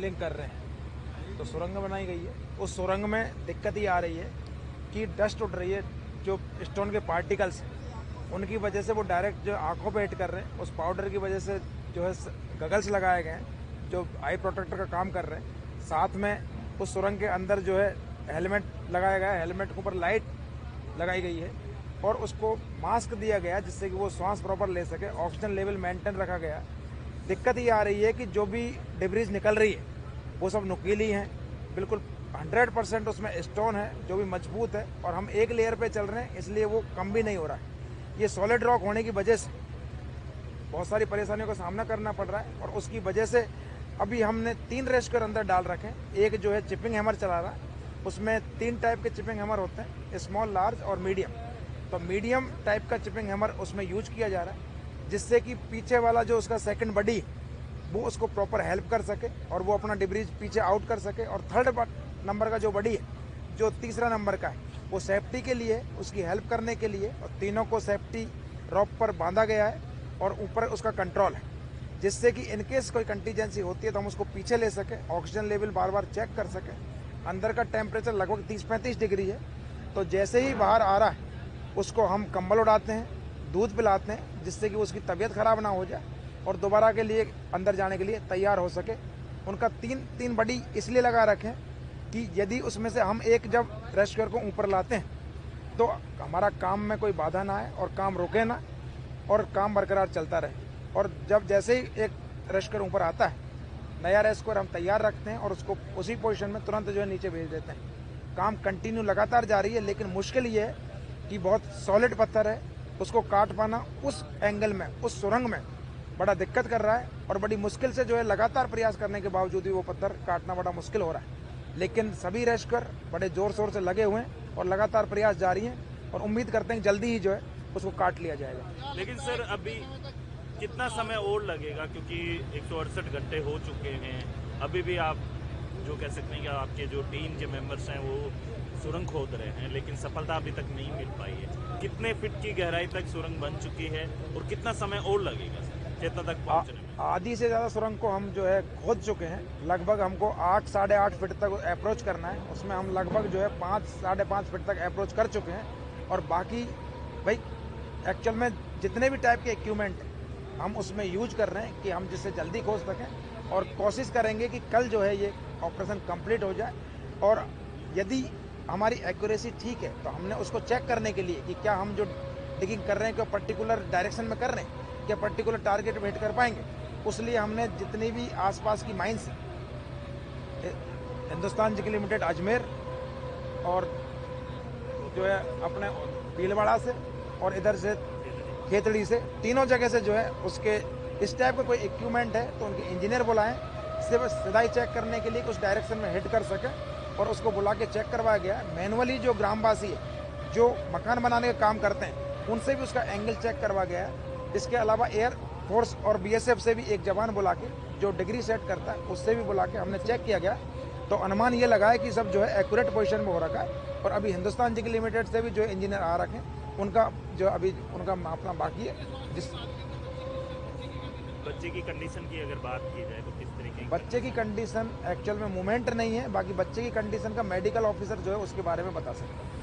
Drilling कर रहे हैं तो सुरंग बनाई गई है। उस सुरंग में दिक्कत ये आ रही है कि डस्ट उठ रही है, जो स्टोन के पार्टिकल्स उनकी वजह से वो डायरेक्ट जो आंखों पे हिट कर रहे हैं। उस पाउडर की वजह से जो है गगल्स लगाए गए हैं जो आई प्रोटेक्टर का काम कर रहे हैं। साथ में उस सुरंग के अंदर जो है हेलमेट लगाया गया है, हेलमेट के ऊपर लाइट लगाई गई है और उसको मास्क दिया गया जिससे कि वो सांस प्रॉपर ले सके, ऑक्सीजन लेवल मेंटेन रखा गया। दिक्कत ये आ रही है कि जो भी डिब्रीज निकल रही है वो सब नुकीली हैं, बिल्कुल 100% उसमें स्टोन है जो भी मजबूत है और हम एक लेयर पे चल रहे हैं इसलिए वो कम भी नहीं हो रहा है। ये सॉलिड रॉक होने की वजह से बहुत सारी परेशानियों का सामना करना पड़ रहा है और उसकी वजह से अभी हमने 3 रेस्क्यूअर अंदर डाल रखे हैं। एक जो है चिपिंग हैमर चला रहा है, उसमें 3 टाइप के चिपिंग हैमर होते हैं, स्मॉल, लार्ज और मीडियम। तो मीडियम टाइप का चिपिंग हैमर उसमें यूज किया जा रहा है जिससे कि पीछे वाला जो उसका सेकंड बडी वो उसको प्रॉपर हेल्प कर सके और वो अपना डिब्रीज पीछे आउट कर सके। और थर्ड नंबर का जो बडी है, जो तीसरा नंबर का है, वो सेफ्टी के लिए, उसकी हेल्प करने के लिए, और तीनों को सेफ्टी रॉप पर बांधा गया है और ऊपर उसका कंट्रोल है जिससे कि इनकेस कोई कंटीजेंसी होती है तो हम उसको पीछे ले सके, ऑक्सीजन लेवल बार बार चेक कर सके। अंदर का टेम्परेचर लगभग 30-35 डिग्री है, तो जैसे ही बाहर आ रहा है उसको हम कंबल उड़ाते हैं, दूध पिलाते हैं जिससे कि उसकी तबीयत खराब ना हो जाए और दोबारा के लिए अंदर जाने के लिए तैयार हो सके। उनका 3 बडी इसलिए लगा रखें कि यदि उसमें से हम एक जब रेस्क्यूअर को ऊपर लाते हैं तो हमारा काम में कोई बाधा ना आए और काम रुके ना और काम बरकरार चलता रहे। और जब जैसे ही एक रेस्क्यूअर ऊपर आता है, नया रेस्क्यूअर हम तैयार रखते हैं और उसको उसी पोजीशन में तुरंत जो है नीचे भेज देते हैं। काम कंटिन्यू लगातार जारी है, लेकिन मुश्किल ये है कि बहुत सॉलिड पत्थर है, उसको काट पाना उस एंगल में, उस सुरंग में बड़ा दिक्कत कर रहा है और बड़ी मुश्किल से जो है लगातार प्रयास करने के बावजूद भी वो पत्थर काटना बड़ा मुश्किल हो रहा है। लेकिन सभी रेस्क्यूअर बड़े जोर शोर से लगे हुए हैं और लगातार प्रयास जारी हैं और उम्मीद करते हैं जल्दी ही जो है उसको काट लिया जाएगा। लेकिन सर अभी कितना समय और लगेगा, क्योंकि 168 घंटे हो चुके हैं, अभी भी आप जो कह सकते हैं कि आपके जो टीम के मेंबर्स हैं वो सुरंग खोद रहे हैं लेकिन सफलता अभी तक नहीं मिल पाई है। कितने फीट की गहराई तक सुरंग बन चुकी है और कितना समय और लगेगा चेता तक पहुंचने में? आधी से ज्यादा सुरंग को हम जो है खोद चुके हैं। लगभग हमको 8-8.5 फीट तक अप्रोच करना है, उसमें हम लगभग जो है 5-5.5 फीट तक अप्रोच कर चुके हैं। और बाकी भाई एक्चुअल में जितने भी टाइप के इक्विपमेंट हम उसमें यूज कर रहे हैं कि हम जिससे जल्दी खोज सकें और कोशिश करेंगे कि कल जो है ये ऑपरेशन कंप्लीट हो जाए। और यदि हमारी एक्यूरेसी ठीक है तो हमने उसको चेक करने के लिए कि क्या हम जो डिगिंग कर रहे हैं क्या पर्टिकुलर डायरेक्शन में कर रहे हैं, क्या पर्टिकुलर टारगेट में हिट कर पाएंगे, उसलिए हमने जितनी भी आसपास की mines Hindustan zinc limited Ajmer और जो है अपने भीलवाड़ा से और इधर से खेतड़ी से, तीनों जगह से जो है उसके इस टाइप का कोई इक्विपमेंट है तो उनके इंजीनियर बुलाएं, सिर्फ सदाई चेक करने के लिए कुछ डायरेक्शन में हिट कर सके और उसको बुला के चेक करवाया गया। मैनुअली जो ग्रामवासी है जो मकान बनाने का काम करते हैं उनसे भी उसका एंगल चेक करवा गया है। इसके अलावा एयर फोर्स और BSF से भी एक जवान बुला के जो डिग्री सेट करता है उससे भी बुला के हमने चेक किया गया। तो अनुमान ये लगा है कि सब जो है एक्यूरेट पोजीशन में हो रखा है। और अभी हिंदुस्तान जिंक लिमिटेड से भी जो इंजीनियर आ रखे हैं उनका जो अभी उनका मापना बाकी है। जिस बच्चे की कंडीशन की अगर बात की जाए तो किस तरीके की? बच्चे की कंडीशन एक्चुअल में मूवमेंट नहीं है, बाकी बच्चे की कंडीशन का मेडिकल ऑफिसर जो है उसके बारे में बता सकते हैं।